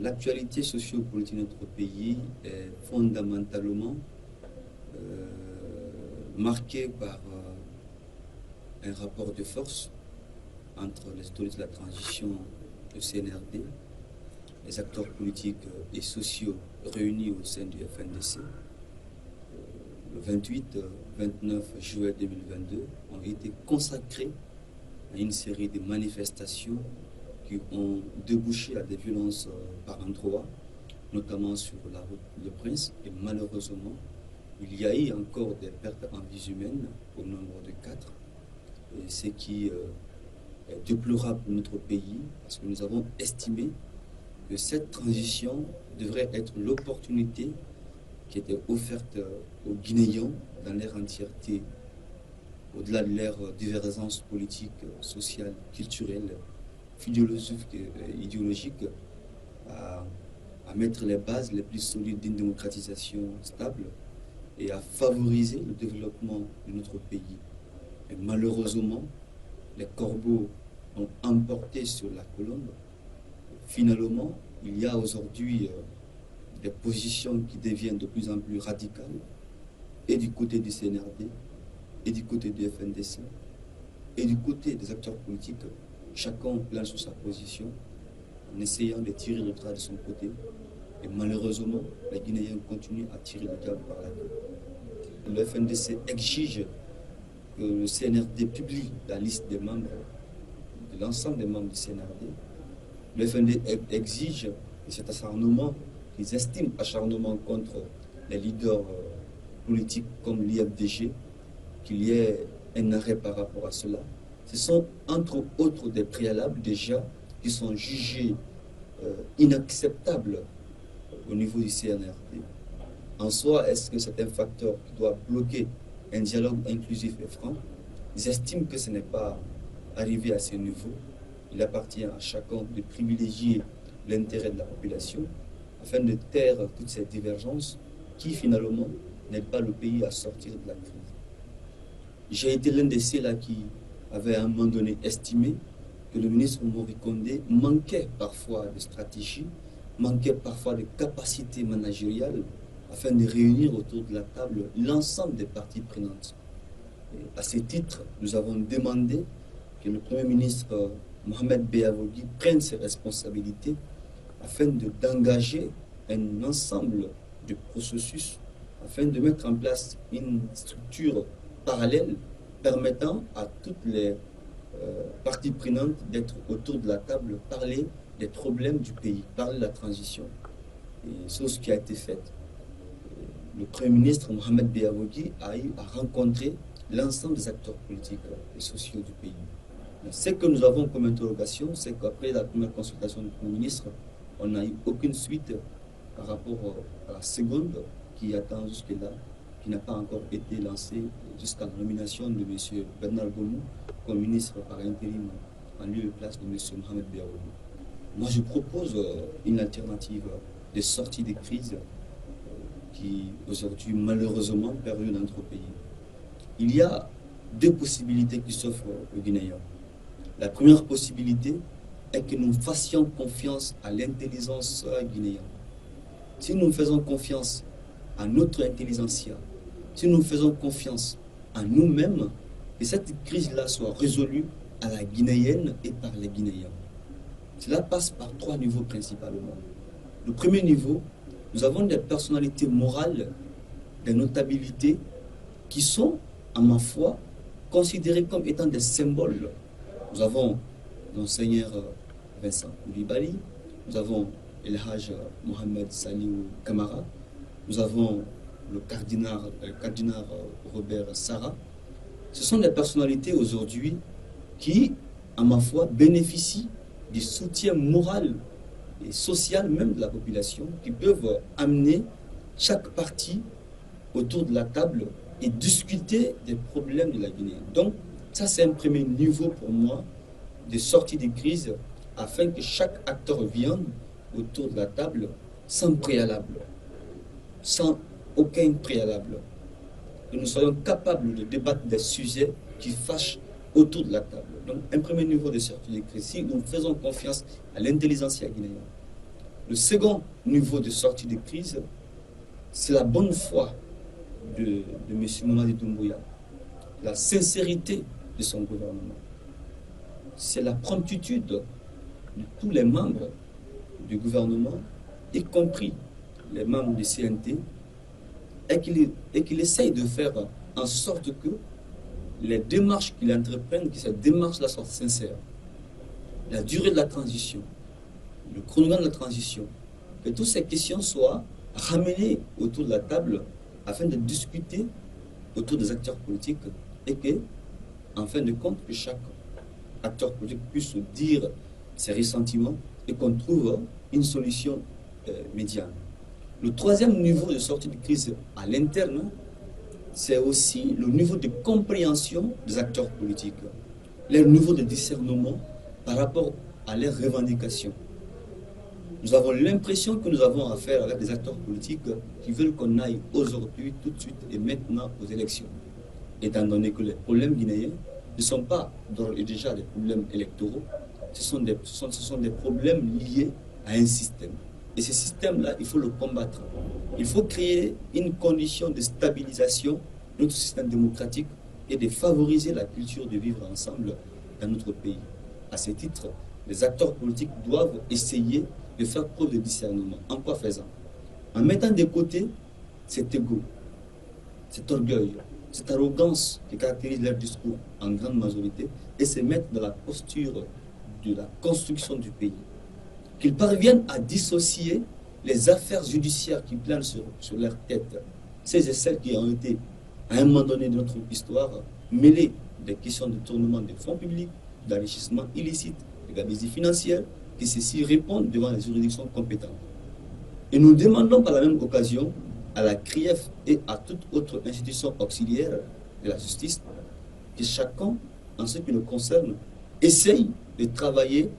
L'actualité sociopolitique de notre pays est fondamentalement marquée par un rapport de force entre les autorités de la transition, le CNRD, les acteurs politiques et sociaux réunis au sein du FNDC. Le 28-29 juillet 2022 ont été consacrés à une série de manifestations qui ont débouché à des violences par endroits, notamment sur la route de Prince. Et malheureusement, il y a eu encore des pertes en vies humaines au nombre de 4. Et ce qui est déplorable pour notre pays, parce que nous avons estimé que cette transition devrait être l'opportunité qui était offerte aux Guinéens dans leur entièreté, au-delà de leur divergence politique, sociale, culturelle, idéologique, à mettre les bases les plus solides d'une démocratisation stable et à favoriser le développement de notre pays. Et malheureusement, les corbeaux ont emporté sur la colombe. Finalement, il y a aujourd'hui des positions qui deviennent de plus en plus radicales, et du côté du CNRD, et du côté du FNDC, et du côté des acteurs politiques. Chacun lance sa position en essayant de tirer le trait de son côté. Et malheureusement, les Guinéens continuent à tirer le diable par la queue. Le FNDC exige que le CNRD publie la liste des membres, de l'ensemble des membres du CNRD. Le FND exige, et cet acharnement, ils estiment acharnement contre les leaders politiques comme l'IFDG, qu'il y ait un arrêt par rapport à cela. Ce sont entre autres des préalables déjà qui sont jugés inacceptables au niveau du CNRD. En soi, est-ce que c'est un facteur qui doit bloquer un dialogue inclusif et franc? Ils estiment que ce n'est pas arrivé à ce niveau. Il appartient à chacun de privilégier l'intérêt de la population afin de taire toutes ces divergences qui finalement n'aident pas le pays à sortir de la crise. J'ai été l'un de ceux-là qui avait à un moment donné estimé que le ministre Mori Kondé manquait parfois de stratégie, manquait parfois de capacité managériale afin de réunir autour de la table l'ensemble des parties prenantes. Et à ce titre, nous avons demandé que le Premier ministre Mohamed Beavogui prenne ses responsabilités afin d'engager un ensemble de processus, afin de mettre en place une structure parallèle permettant à toutes les parties prenantes d'être autour de la table, parler des problèmes du pays, parler de la transition. Et c'est ce qui a été fait. Le Premier ministre Mohamed Beavogui a eu à rencontrer l'ensemble des acteurs politiques et sociaux du pays. Ce que nous avons comme interrogation, c'est qu'après la première consultation du Premier ministre, on n'a eu aucune suite par rapport à la seconde qui attend jusque-là, qui n'a pas encore été lancée jusqu'à la nomination de M. Bernard Gonou comme ministre par intérim en lieu et place de M. Mohamed Beavogui. Moi, je propose une alternative de sortie des crises qui, aujourd'hui, malheureusement, perdure dans notre pays. Il y a deux possibilités qui s'offrent aux Guinéens. La première possibilité est que nous fassions confiance à l'intelligence guinéenne. Si nous faisons confiance à notre intelligentsia, si nous faisons confiance à nous-mêmes, que cette crise-là soit résolue à la guinéenne et par les Guinéens. Cela passe par 3 niveaux principalement. Le premier niveau, nous avons des personnalités morales, des notabilités qui sont, à ma foi, considérées comme étant des symboles. Nous avons Monseigneur Vincent Koulibaly, nous avons El Hajj Mohamed Saliou Kamara, nous avons le cardinal Robert Sarah. Ce sont des personnalités aujourd'hui qui, à ma foi, bénéficient du soutien moral et social même de la population, qui peuvent amener chaque partie autour de la table et discuter des problèmes de la Guinée. Donc, ça c'est un premier niveau pour moi de sortie de crise afin que chaque acteur vienne autour de la table sans préalable, sans aucun préalable. Que nous soyons capables de débattre des sujets qui fâchent autour de la table. Donc, un premier niveau de sortie de crise, si nous faisons confiance à l'intelligence guinéenne, Le second niveau de sortie de crise, c'est la bonne foi de M. Mamadi Doumbouya, la sincérité de son gouvernement. C'est la promptitude de tous les membres du gouvernement, y compris les membres du CNT, et qu'il essaye de faire en sorte que les démarches qu'il entreprenne, que ces démarches-là soient sincères. La durée de la transition, le chronogramme de la transition, que toutes ces questions soient ramenées autour de la table afin de discuter autour des acteurs politiques et que, en fin de compte, que chaque acteur politique puisse dire ses ressentiments et qu'on trouve une solution médiane. Le troisième niveau de sortie de crise à l'interne, c'est aussi le niveau de compréhension des acteurs politiques, leur niveau de discernement par rapport à leurs revendications. Nous avons l'impression que nous avons affaire avec des acteurs politiques qui veulent qu'on aille aujourd'hui, tout de suite et maintenant aux élections. Étant donné que les problèmes guinéens ne sont pas déjà des problèmes électoraux, ce sont des problèmes liés à un système. Et ce système-là, il faut le combattre. Il faut créer une condition de stabilisation de notre système démocratique et de favoriser la culture de vivre ensemble dans notre pays. À ce titre, les acteurs politiques doivent essayer de faire preuve de discernement. En quoi faisant? En mettant de côté cet ego, cet orgueil, cette arrogance qui caractérise leur discours en grande majorité et se mettre dans la posture de la construction du pays. Qu'ils parviennent à dissocier les affaires judiciaires qui planent sur leur tête, ces et celles qui ont été, à un moment donné de notre histoire, mêlées des questions de tournement des fonds publics, d'enrichissement illicite, de gabegie financière, que ceux-ci répondent devant les juridictions compétentes. Et nous demandons par la même occasion à la CRIEF et à toute autre institution auxiliaire de la justice que chacun, en ce qui le concerne, essaye de travailler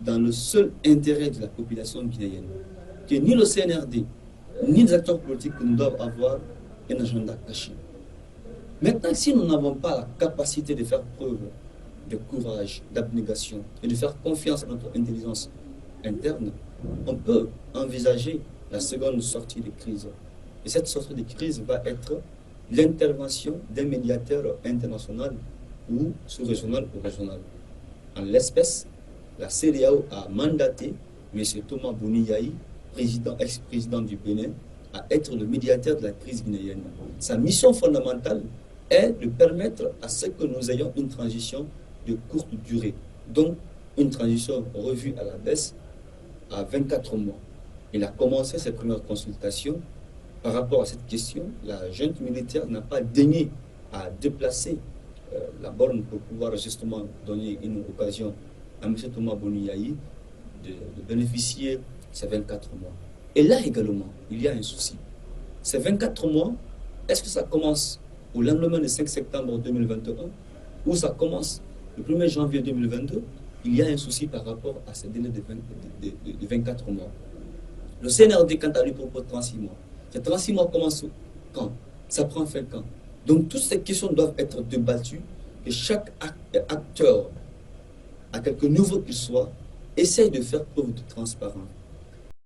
dans le seul intérêt de la population guinéenne. Que ni le CNRD, ni les acteurs politiques ne doivent avoir un agenda caché. Maintenant, si nous n'avons pas la capacité de faire preuve de courage, d'abnégation et de faire confiance à notre intelligence interne, on peut envisager la seconde sortie de crise. Et cette sortie de crise va être l'intervention d'un médiateur international ou sous-régional ou régional. En l'espèce, la CEDEAO a mandaté M. Thomas Boni-Yayi, ex-président du Bénin, à être le médiateur de la crise guinéenne. Sa mission fondamentale est de permettre à ce que nous ayons une transition de courte durée, donc une transition revue à la baisse à 24 mois. Il a commencé ses premières consultations par rapport à cette question. La junte militaire n'a pas daigné à déplacer la borne pour pouvoir justement donner une occasion à M. Thomas Boni-Yayi de bénéficier de ces 24 mois. Et là également, il y a un souci. Ces 24 mois, est-ce que ça commence au lendemain du 5 septembre 2021 ou ça commence le 1er janvier 2022? Il y a un souci par rapport à ce délai de 24 mois. Le CNRD, quant à lui, propose 36 mois. Ces 36 mois commencent quand? Ça prend fin quand? Donc toutes ces questions doivent être débattues et chaque acteur, à quelque niveau qu'il soit, essaye de faire preuve de transparence.